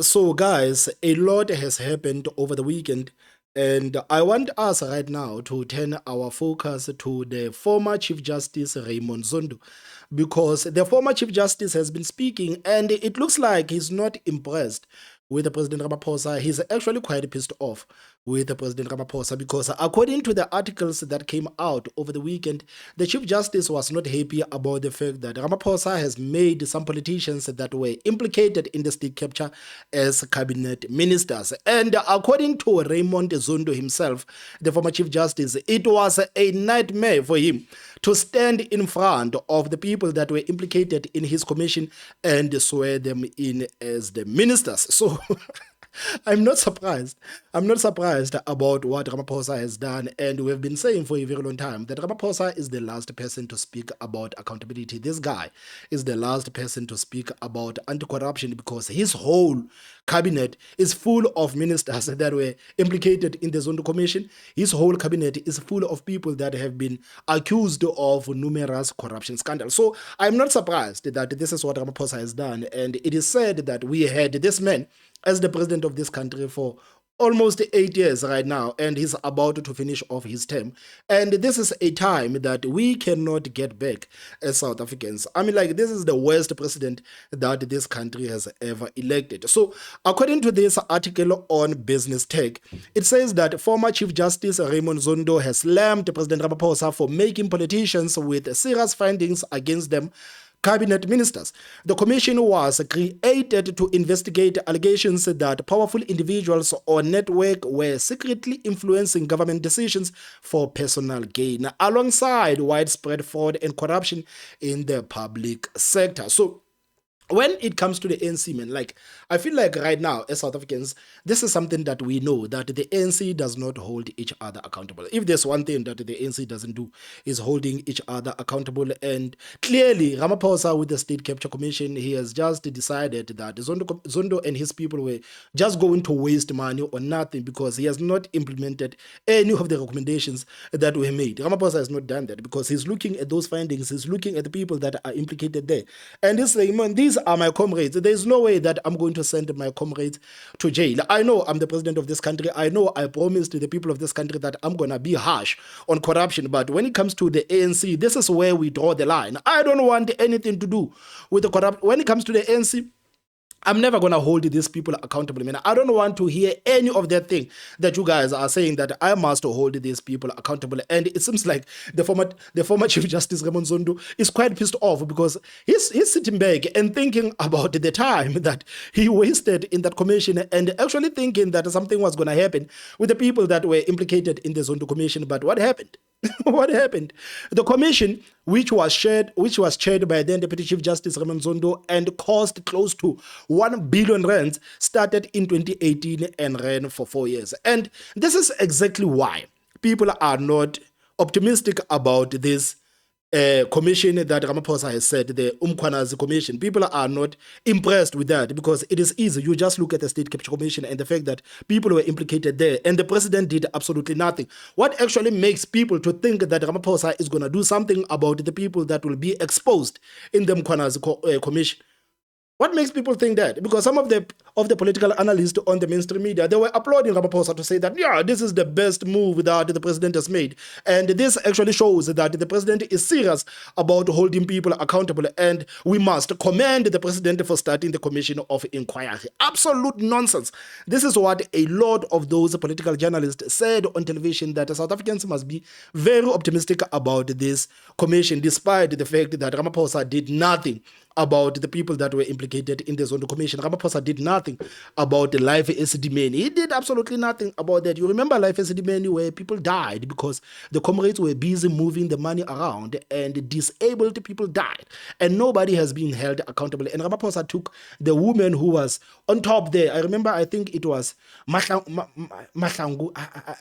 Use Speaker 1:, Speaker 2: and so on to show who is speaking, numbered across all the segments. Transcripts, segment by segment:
Speaker 1: So, guys, a lot has happened over the weekend, and I want us right now to turn our focus to the former Chief Justice Raymond Zondo, because the former Chief Justice has been speaking, and it looks like he's not impressed with the President Ramaphosa. He's actually quite pissed off with the President Ramaphosa because, according to the articles that came out over the weekend, the Chief Justice was not happy about the fact that Ramaphosa has made some politicians that were implicated in the state capture as cabinet ministers. And according to Raymond Zondo himself, the former Chief Justice, it was a nightmare for him to stand in front of the people that were implicated in his commission and swear them in as the ministers. So I'm not surprised. I'm not surprised about what Ramaphosa has done. And we've been saying for a very long time that Ramaphosa is the last person to speak about accountability. This guy is the last person to speak about anti-corruption because his whole cabinet is full of ministers that were implicated in the Zondo Commission. His whole cabinet is full of people that have been accused of numerous corruption scandals. So I'm not surprised that this is what Ramaphosa has done. And it is said that we had this man as the president of this country for almost 8 years right now, and he's about to finish off his term. And this is a time that we cannot get back as South Africans. I mean, like, this is the worst president that this country has ever elected. So, according to this article on Business Tech, it says that former Chief Justice Raymond Zondo has slammed President Ramaphosa for making politicians with serious findings against them cabinet ministers. The commission was created to investigate allegations that powerful individuals or network were secretly influencing government decisions for personal gain, alongside widespread fraud and corruption in the public sector. So, when it comes to the ANC, man, like, I feel like right now, as South Africans, this is something that we know that the ANC does not hold each other accountable. If there's one thing that the ANC doesn't do, is holding each other accountable. And clearly, Ramaphosa with the State Capture Commission, he has just decided that Zondo and his people were just going to waste money on nothing because he has not implemented any of the recommendations that were made. Ramaphosa has not done that because he's looking at those findings, he's looking at the people that are implicated there. And he's saying, man, these are my comrades. There's no way that I'm going to send my comrades to jail. I know I'm the president of this country. I know I promised to the people of this country that I'm going to be harsh on corruption. But when it comes to the ANC, this is where we draw the line. I don't want anything to do with the corrupt. When it comes to the ANC, I'm never going to hold these people accountable. I mean, I don't want to hear any of that thing that you guys are saying that I must hold these people accountable. And it seems like the former Chief Justice Raymond Zondo is quite pissed off because he's sitting back and thinking about the time that he wasted in that commission and actually thinking that something was going to happen with the people that were implicated in the Zondo Commission. But what happened? What happened? The commission, which was chaired by then Deputy Chief Justice Raymond Zondo and cost close to 1 billion rands, started in 2018 and ran for 4 years. And this is exactly why people are not optimistic about this commission that Ramaphosa has said, the Umkhwanazi Commission. People are not impressed with that because it is easy. You just look at the State Capture Commission and the fact that people were implicated there and the president did absolutely nothing. What actually makes people to think that Ramaphosa is going to do something about the people that will be exposed in the Umkhwanazi Commission? What makes people think that? Because some of the political analysts on the mainstream media, they were applauding Ramaphosa to say that, yeah, this is the best move that the president has made. And this actually shows that the president is serious about holding people accountable. And we must commend the president for starting the commission of inquiry. Absolute nonsense. This is what a lot of those political journalists said on television, that South Africans must be very optimistic about this commission, despite the fact that Ramaphosa did nothing about the people that were implicated in the Zondo Commission. Ramaphosa did nothing about the Life Esidimeni. He did absolutely nothing about that. You remember Life Esidimeni, where people died because the comrades were busy moving the money around and disabled people died. And nobody has been held accountable. And Ramaphosa took the woman who was on top there. I remember, I think it was Mahlangu.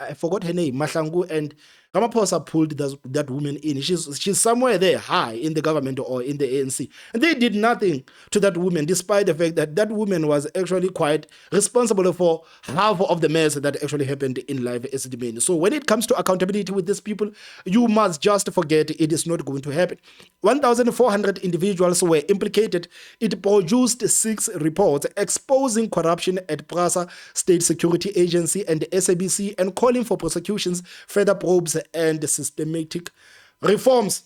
Speaker 1: I forgot her name, Mahlangu, and Ramaphosa pulled that woman in. She's somewhere there high in the government or in the ANC. And they did nothing to that woman, despite the fact that that woman was actually quite responsible for half of the mess that actually happened in life as it means. So when it comes to accountability with these people, you must just forget it is not going to happen. 1,400 individuals were implicated. It produced 6 reports exposing corruption at PRASA, State Security Agency, and the SABC, and calling for prosecutions, further probes, and systematic reforms.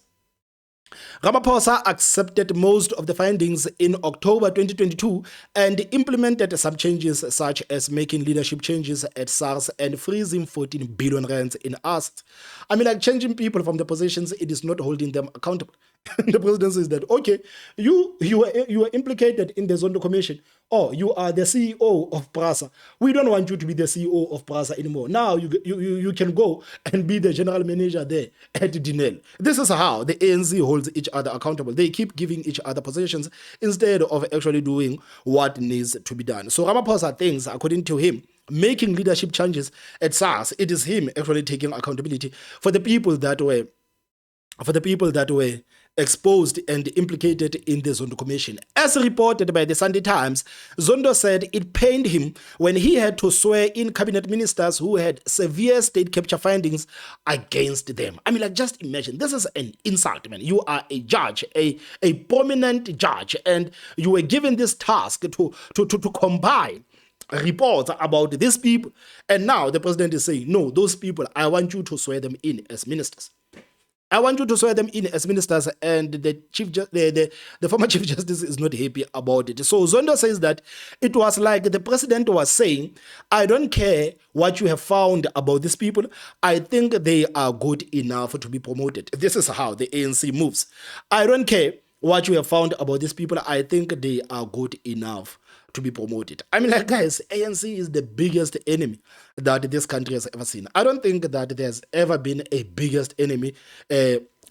Speaker 1: Ramaphosa accepted most of the findings in October 2022 and implemented some changes, such as making leadership changes at SARS and freezing 14 billion rands in assets. I mean, like, changing people from the positions, it is not holding them accountable. The president says that, okay, you were implicated in the Zondo Commission. Oh, you are the CEO of PRASA. We don't want you to be the CEO of PRASA anymore. Now you can go and be the general manager there at Dinel. This is how the ANC holds each other accountable. They keep giving each other positions instead of actually doing what needs to be done. So Ramaphosa thinks, according to him, making leadership changes at SARS, it is him actually taking accountability for the people that were exposed and implicated in the Zondo Commission. As reported by the Sunday Times, Zondo said it pained him when he had to swear in cabinet ministers who had severe state capture findings against them. I mean, like, just imagine, this is an insult, man. You are a judge, a prominent judge, and you were given this task to combine reports about these people, and now the president is saying, no, those people, I want you to swear them in as ministers. I want you to swear them in as ministers, and the former Chief Justice is not happy about it. So Zondo says that it was like the president was saying, I don't care what you have found about these people. I think they are good enough to be promoted. This is how the ANC moves. I don't care what you have found about these people. I think they are good enough to be promoted. I mean, like, guys, ANC is the biggest enemy that this country has ever seen. I don't think that there's ever been a biggest enemy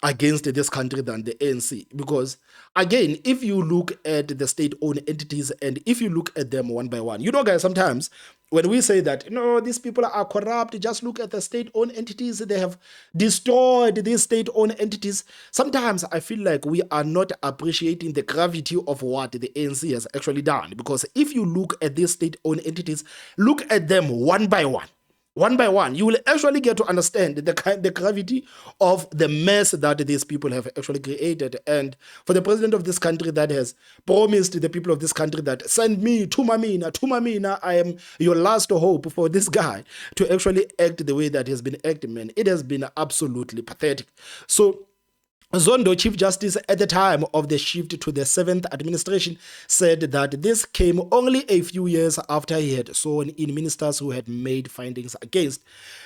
Speaker 1: against this country than the ANC. Because, again, if you look at the state-owned entities and if you look at them one by one, you know, guys, sometimes when we say that, no, these people are corrupt, just look at the state-owned entities, they have destroyed these state-owned entities. Sometimes I feel like we are not appreciating the gravity of what the ANC has actually done. Because if you look at these state-owned entities, look at them one by one. One by one, you will actually get to understand the gravity of the mess that these people have actually created. And for the president of this country that has promised the people of this country that send me to Mamina, I am your last hope, for this guy to actually act the way that he has been acting, man, it has been absolutely pathetic. So Zondo, Chief Justice at the time of the shift to the 7th administration, said that this came only a few years after he had sworn in ministers who had made findings against.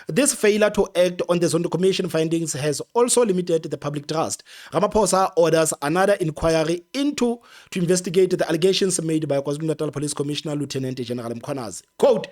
Speaker 1: This failure to act on the Zondo Commission findings has also limited the public trust. Ramaphosa orders another inquiry to investigate the allegations made by KwaZulu-Natal Police Commissioner Lieutenant General Mkhwanazi. Quote,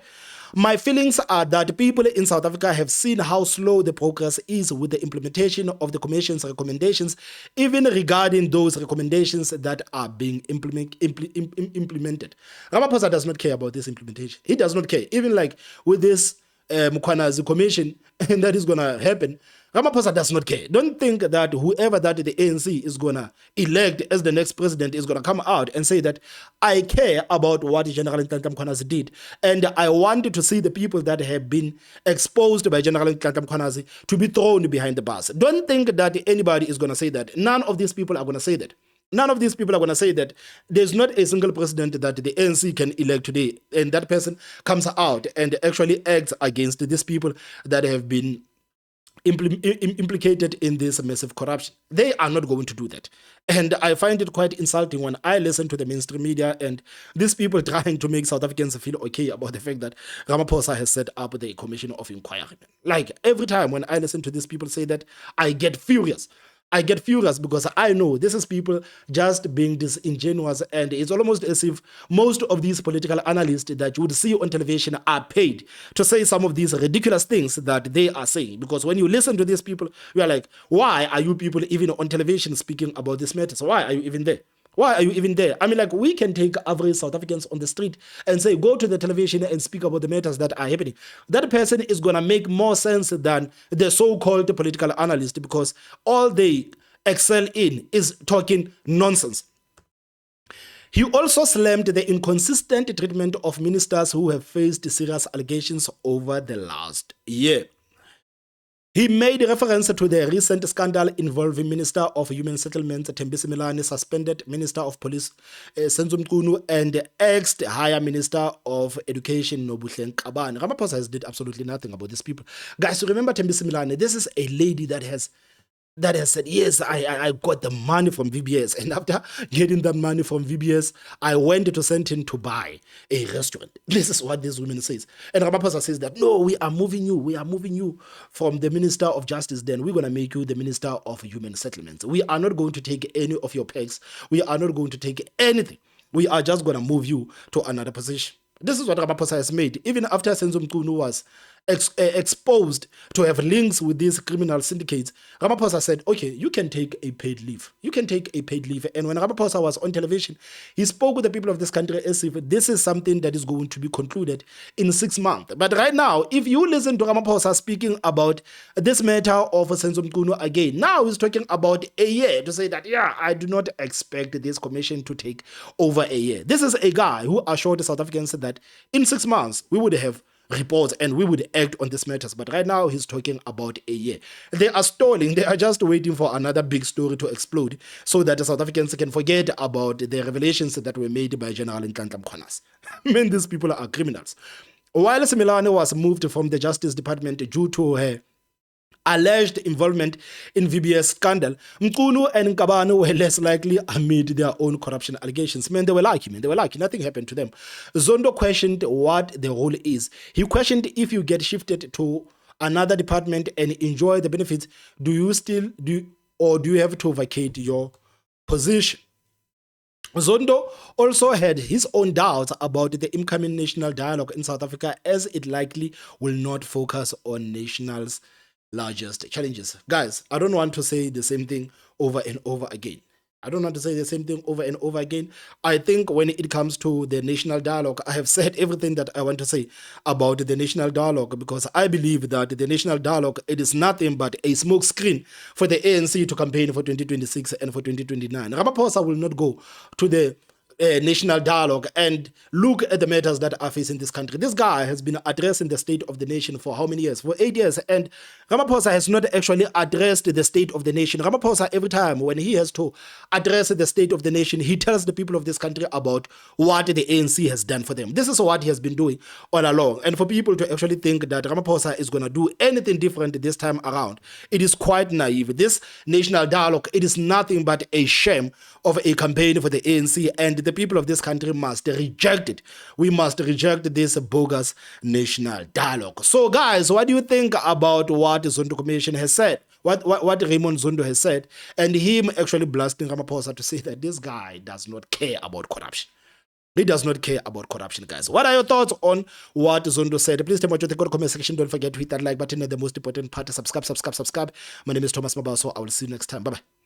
Speaker 1: my feelings are that people in South Africa have seen how slow the progress is with the implementation of the Commission's recommendations, even regarding those recommendations that are being implemented. Ramaphosa does not care about this implementation. He does not care. Even like with this Mkhwanazi Commission, and that is going to happen, Ramaphosa does not care. Don't think that whoever that the ANC is going to elect as the next president is going to come out and say that I care about what General Nhlanhla Mkhwanazi did, and I want to see the people that have been exposed by General Nhlanhla Mkhwanazi to be thrown behind the bus. Don't think that anybody is going to say that. None of these people are going to say that. None of these people are going to say that there's not a single president that the ANC can elect today, and that person comes out and actually acts against these people that have been implicated in this massive corruption. They are not going to do that. And I find it quite insulting when I listen to the mainstream media and these people trying to make South Africans feel okay about the fact that Ramaphosa has set up the Commission of Inquiry. Like, every time when I listen to these people say that, I get furious. I get furious because I know this is people just being disingenuous, and it's almost as if most of these political analysts that you would see on television are paid to say some of these ridiculous things that they are saying. Because when you listen to these people, you are like, why are you people even on television speaking about this matter? So why are you even there? Why are you even there? I mean, like, we can take average South Africans on the street and say, go to the television and speak about the matters that are happening. That person is going to make more sense than the so-called political analyst, because all they excel in is talking nonsense. He also slammed the inconsistent treatment of ministers who have faced serious allegations over the last year. He made reference to the recent scandal involving Minister of Human Settlements Thembisi Milane, suspended Minister of Police Senzo Mchunu, and ex-Higher Minister of Education Nobuhle Nkabane. Ramaphosa has did absolutely nothing about these people. Guys, remember Thembisi Milane, this is a lady that has said, yes, I got the money from VBS. And after getting that money from VBS, I went to Sentin to buy a restaurant. This is what this woman says. And Ramaphosa says that, no, we are moving you from the Minister of Justice. Then we're going to make you the Minister of Human Settlements. We are not going to take any of your pegs. We are not going to take anything. We are just going to move you to another position. This is what Ramaphosa has made. Even after Senzo Mchunu was exposed to have links with these criminal syndicates, Ramaphosa said, okay, you can take a paid leave. You can take a paid leave. And when Ramaphosa was on television, he spoke with the people of this country as if this is something that is going to be concluded in 6 months. But right now, if you listen to Ramaphosa speaking about this matter of Senzo Mchunu again, now he's talking about a year to say that, yeah, I do not expect this commission to take over a year. This is a guy who assured the South Africans that in 6 months, we would have reports and we would act on these matters. But right now, he's talking about a year. They are stalling. They are just waiting for another big story to explode so that the South Africans can forget about the revelations that were made by General Nhlanhla Mkhwanazi. I mean, these people are criminals. While Milane was moved from the Justice Department due to her alleged involvement in VBS scandal, Mchunu and Nkabane were less likely amid their own corruption allegations. Man, they were lucky, man. They were lucky. Nothing happened to them. Zondo questioned what the role is. He questioned, if you get shifted to another department and enjoy the benefits, do you have to vacate your position? Zondo also had his own doubts about the incoming national dialogue in South Africa, as it likely will not focus on nationals' largest challenges. Guys, I don't want to say the same thing over and over again. I think when it comes to the national dialogue, I have said everything that I want to say about the national dialogue, because I believe that the national dialogue, it is nothing but a smoke screen for the ANC to campaign for 2026 and for 2029. Ramaphosa will not go to the national dialogue and look at the matters that are facing this country. This guy has been addressing the state of the nation for how many years? For 8 years. And Ramaphosa has not actually addressed the state of the nation. Ramaphosa, every time when he has to address the state of the nation, he tells the people of this country about what the ANC has done for them. This is what he has been doing all along. And for people to actually think that Ramaphosa is going to do anything different this time around, it is quite naive. This national dialogue, it is nothing but a shame of a campaign for the ANC, and the people of this country must reject it. We must reject this bogus national dialogue. So guys, what do you think about what the Zondo Commission has said? What Raymond Zondo has said, and him actually blasting Ramaphosa to say that this guy does not care about corruption. He does not care about corruption, guys. What are your thoughts on what Zondo said? Please tell me what you think in the comment section. Don't forget to hit that like button and the most important part, subscribe. My name is Thomas Mabaso. I will see you next time. Bye-bye.